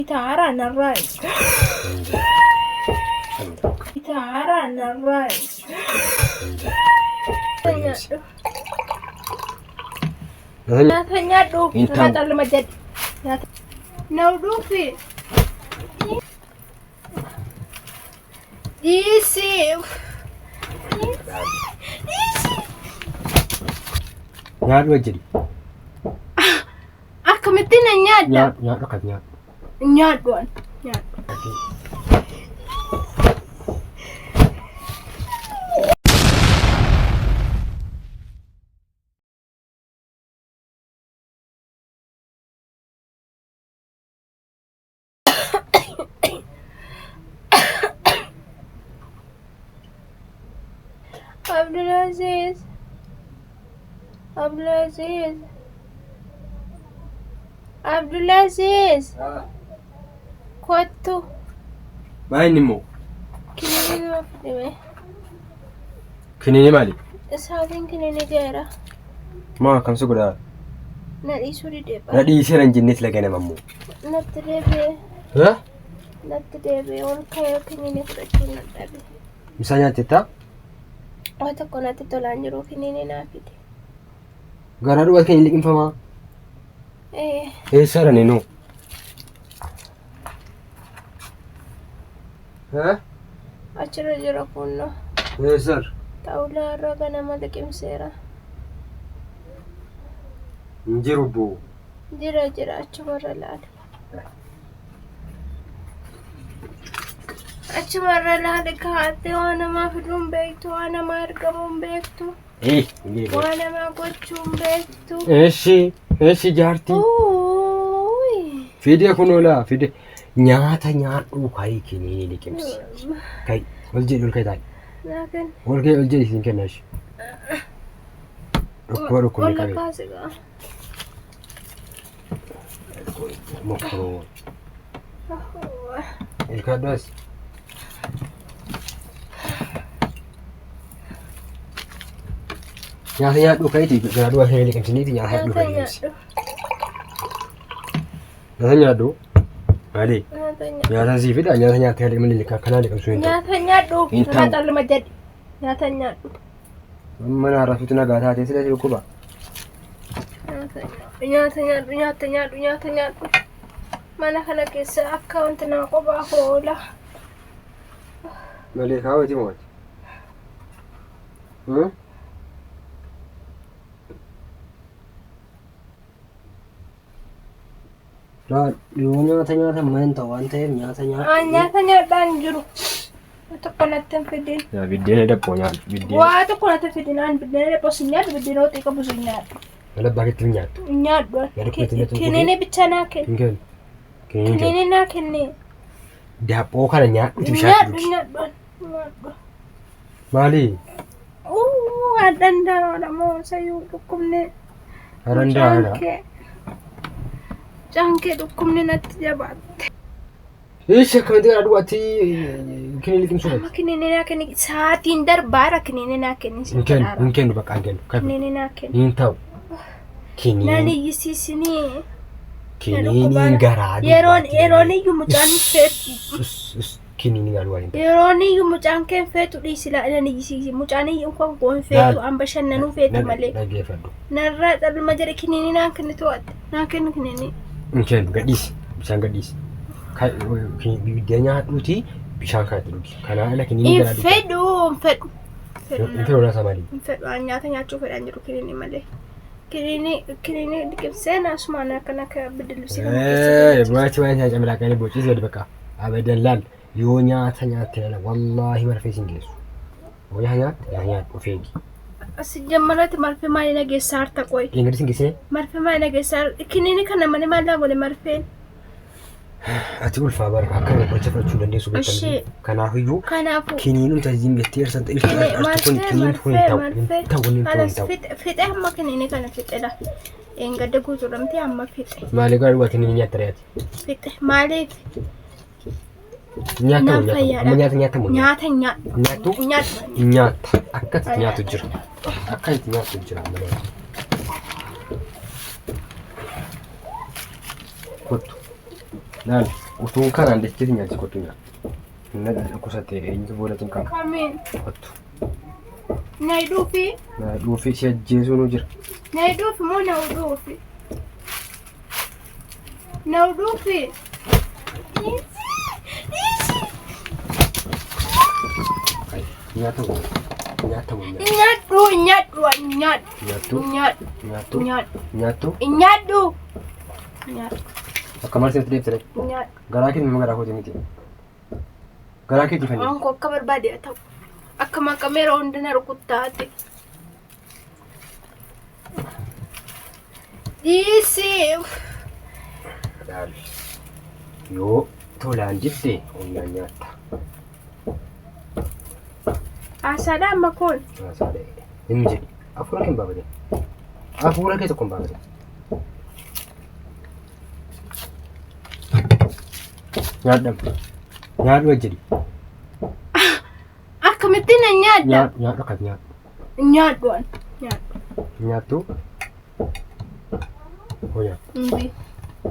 تعالى نراي تعالى نراي nyatanya do nata lemajad now do fi isi nyat wajiri akamitina nyada nyat dekat nyat nyat don nyat Abdulaziz Abdulaziz Abdulaziz Kottu maini mo kinini mali saatiin kinini gaara ma kam su guda nadhi suri deba nadhi siran jinnit lagane mammu natti debe ha natti debe on kayo kinini fudhachuu nadhabe misanya tita wata konatti tolaan jiru kinini naafite gara duwat kan liqin fama sara ne no ha achira jira kunno sar taula raga nama liqimseera njiru bu jira achumarra laala achumarra laala kaate waan namaa fiduun beektu waan namaa ergamuun beektu waan namaa gochuun beektu eshi jaarti fide kunola fide nyaata nyaadhu kai kinini liqimsi kai walje dul kai dai lakin walge walje isin kenash dokko ne kai kasiga mokro ilkadas nyaata nyaadhu kai ti gara duwa hin liqimsi ni ti nyaata nyaadhu kai nyaata nyaadhu Ali nyaata si fida nyaata nyaata hele min lika kana liqimsu hin nyaata nyaadhu nyaata lemajad nyaata nyaadhu mana rafitu na gata te sile kuba nyaata nyaadhu mana kana keessa account na qoba hoola male kaawati mo nyaata manta wanta nyaata nyaadhaan jiru tokko nattan fidin ya biddeen dappo nyaadhu biddeen waa tokko nattan fidin aan biddeen dappo sinyaadhu biddeen ooti qabu sinyaadhu Alabbakitti nyaadhu kinini bicha naa kenni kinini naa kenni daabboo kana nyaadhu nyaadhu maali addandaadha moo sayyuu dhukkubne arandaadha Janke dhukkubne natti jabaatte akkamitti gara duwwaatti kinini liqimsu kinini naa kenni sa'aatiin darbaara kinini naa kenni hin kennu bakka hin kennu kinini naa kenni hin ta'u nani yisiisinii kinini garaa yeroon iyyuu mucaan feetu kinini garaa waliin yeroon iyyuu mucaan keen feetu dhiisila nani yisiisi mucaan iyyuu kan koon feetu an bashannanuu feetu malee dhageeffadhu narraa dhalma jedhe kinini naa kenni to'atte naa kennu kinini hin kennu gadhiisi bishaan gadhiisi biddeen nyaadhuuti bishaan kanatti dhugi kanaa ala kinini garaa hin fedhu hin fedhu nasa malee hin fedhu an nyaata nyaachuu fedhan jiru kinini malee kinini liqimseen asumaan akkana akka biddilibsi maachi waan isaa camlaaqanii bociis gadi bakka abadan laal yoo nyaata nyaatte lala wallaahi marfee sin geessu yoo nyaata ofeegi asi jammarratti marfee maali nageessaa harta qoy ingadi sin geessine marfee maali nageessaa kinini kana malee maallaa gole marfeen ati ulfaa barka akka gocha fudhachuu dandeessu beektan kanaafiyyuu kiniinuun tajaajila jettee irsan ta'e kun kiniin kun hin ta'u fixe amma kiniini kana fixe la engadde guutuudhamte amma fixe maali gaadhu waa kiniini nyaatta reeti fixe maaliif nyaata akkatti nyaatu jira akkatti nyaatu jira kottu laal utuun kanaan dachiti nyaati kottu nyaata. Inni dhukkubsatte eenyutu boodatiin qaba. Kamiin? Kottu. Naiduufi? Naiduufi si ajjeesuun jira. Naiduufi moo nauduufi? Nauduufi? Nyaata wayyaa. Nyaata wayyaa. Nyaadhu nyaadhu nyaadhu. Nyaattu. Nyaadhu. Nyaattu. Nyaadhu. Nyaattu. Nyaadhu. Nyaadhu. Akka marseetti deebitee. Nyaadhu. Garaa keetii garaa kooti miti. Garaa keetii fannoo. Waan koo akka barbaade haa ta'u. Akka maqameera hundina rukuttaate. Dhiisii. Yoo tolaan jettee humnaan nyaatta. Asaadhaan makoon. Asaadhaa. Hin jedhi. Afuura keessa baafate. Afuura keessa kun baafate. Nyaadham. Nyaadhu wajjin. Akkamittiin na nyaadha? Nyaadhu akkas nyaadhu. Nyaadhuun. Nyaadhu. Nyaattu. Oo nyaadhu. Mbi.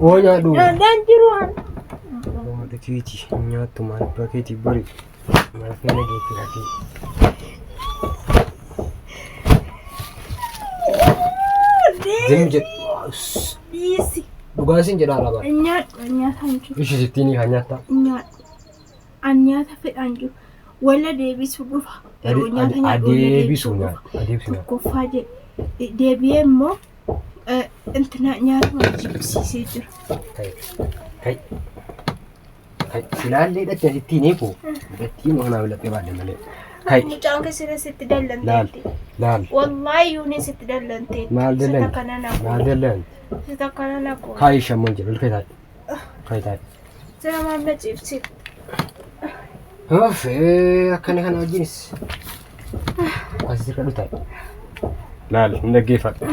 Oo nyaadhu. Nyaadhaan jiruun. Maal keeti nyaattu maal keeti bari. Maal feena geetti laati. Zim jedhu. Dhiisi. Dhugaan sin jedhaa laaba. Nyaadhu. Nyaataan jiru. Ishii sittiin kan nyaata. Nyaadhu. An nyaata fedhaan jiru. Walla deebisuu dhufa. Yeroo nyaata nyaadhu. Adeebisuu nyaata. Adeebisuu nyaata. Tokkoffaa jedhe. Deebi'ee immoo intina nyaata jibsiisee jira. Kai. Silaallee dhatti asittiin eeku. Dhattiin kanaa bilattee baadde malee. Kai. Mucaan keessatti sitti dallanteetti. Laal. Wallaahi yuuni sitti dallanteetti. Maal dallan? Sita kana naqu. Maal dallan? Sita kana naqu. Kai shammoon jedhu ilka taate. Kai taate. Sira maal na ciibsi. Of akkana kana wajjinis. Asirra kadhu taa'e. Laal hin dhaggeeffadhu.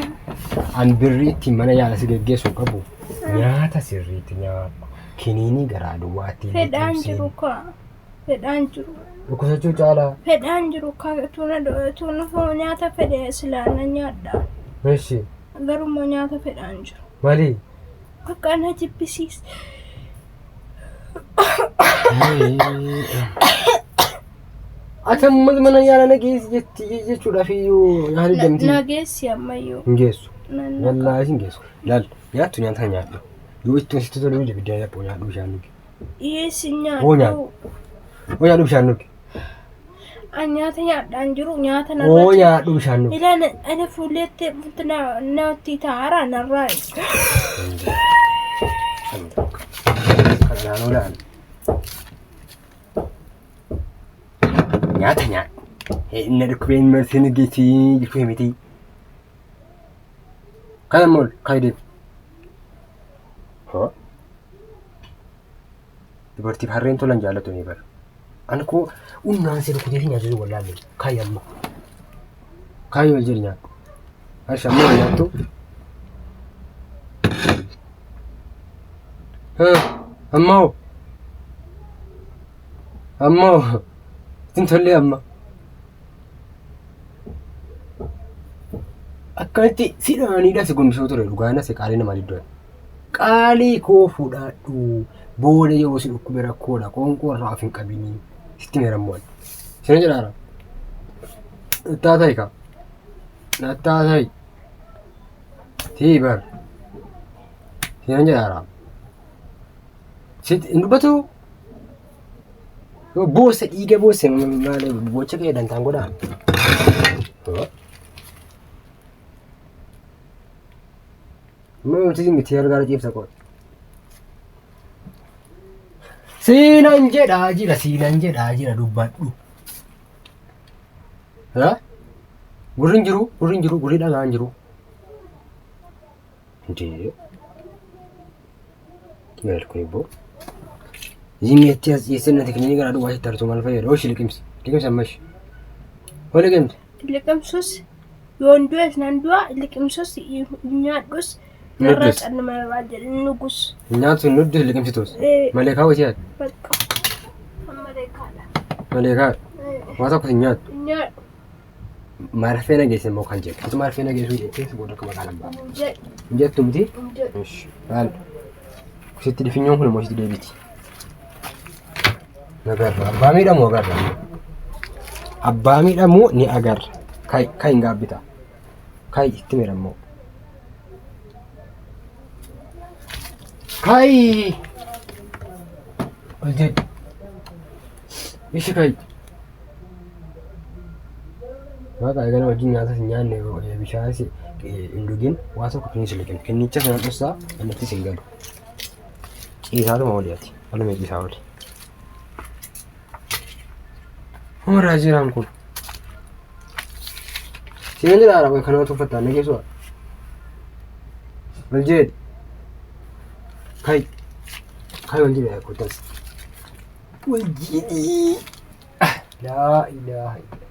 An birriitti mana yaala si geggeessu qabu. Nyaata sirriitti nyaadhu. Kiniinii garaa duwwaatti. Fedhaan jiru kaa. Fedhaan jiru. Dhukkubsachuu caalaa. Fedhaan jiru kaa tuuna nyaata fedhe silaana nyaadha. Meeshii. Garuu nyaata fedhaan jiru. Maali? Akka ana jibbisiis. Ati ammas mana yaala nageessi jechuudhaaf iyyuu yaali damti. Nageessi ammayyuu. Hin geessu. Wallaahi hin geessu. Laal nyaattu nyaata nyaadhu. Yoo ittoon sitti tolu hojii biddeen yaphoo nyaadhu bishaan dhugi. Dhiyeessi nyaadhu. Oo nyaadhu bishaan dhugi. An nyaata nyaadhaan jiru nyaata narraa. Oo nyaadhu bishaan dhugi. Ilaan ana fuulletti natti taara narraa. Kanaan olaan. Nyaata nyaadhu. Inni dhukkubeen marseen geessii jechuu himiti. Kana mool kaayideef. Dubartiif harreen tolan jaallatu ni bara. Ani koo unnaan si rukkutee fi nyaatu wallaalle. Kaayi amma. Kaayi wal jedhi nyaatu. Harsha amma nyaattu. Ammoo. Ammoo. Isin tollee amma. Akkanitti sidhaaniidha si gombisoo ture dhugaana si qaalii namaa diddoon. Qaalii koo fuudhaadhu. Booda yoo si dhukkube rakkoodha. Qoonqoo irraa of hin qabini. Sitti meerammoon. Sina jedhaara. Nattaa ta'i ka. Nattaa ta'i. Tii bar. Sina jedhaara. Sitti hin dubbatu. Boossa dhiiga boosse bocha kee dantaan godhaa. Mati miti harga ciibsa koo. Siinan jedhaa jira dubbadhu. Gurri hin jiru, gurri dhagaa hin jiru. Ndee. Meel kun ibboo. Zimmeetti as dhiyeessannaa teekniikii garaa duwwaa itti argamu maal fayyada? Oshi liqimsi. Liqimsi ammashi. Hoo liqimsi. Liqimsus yoon du'es nan du'a liqimsus nyaadhus. Narraa cannama irraa jedhu nugus. Nyaatu nuddis liqimsitus. Maleekaa hojii yaad. Bakka. Maleekaadha. Maleekaadha. Waa tokko hin nyaatu. Nyaadhu. Marfee nageesse immoo kan jedhu. Ati marfee nageessuu jettee si booda akka maqaan ba'a. Hin jettu miti? Hin jedhu. Maal? Sitti dhifinyoon kun immoo sitti deebiti. nagarra. Abbaa miidhamu agarra. Abbaa miidhamu ni agarra. Kai hin gaabbita. Kai itti miidhamu. Kai. Ol jedhi. Ishi kai. Waaqa eegala wajjin nyaata hin nyaanne bishaanis hin dhugin waa tokko kennis liqin. Kennicha sana dhussaa annattis hin galu. Ciisaatuma waliyaati. Waluma ciisaa wali. Horaa jiraan kun. Sinan jedhaara way kanaa tuffataa na geessu'a. Ol jedhi. Kai. Kai ol jedhi kuttas. Ol jedhi. Laa ilaaha illallah.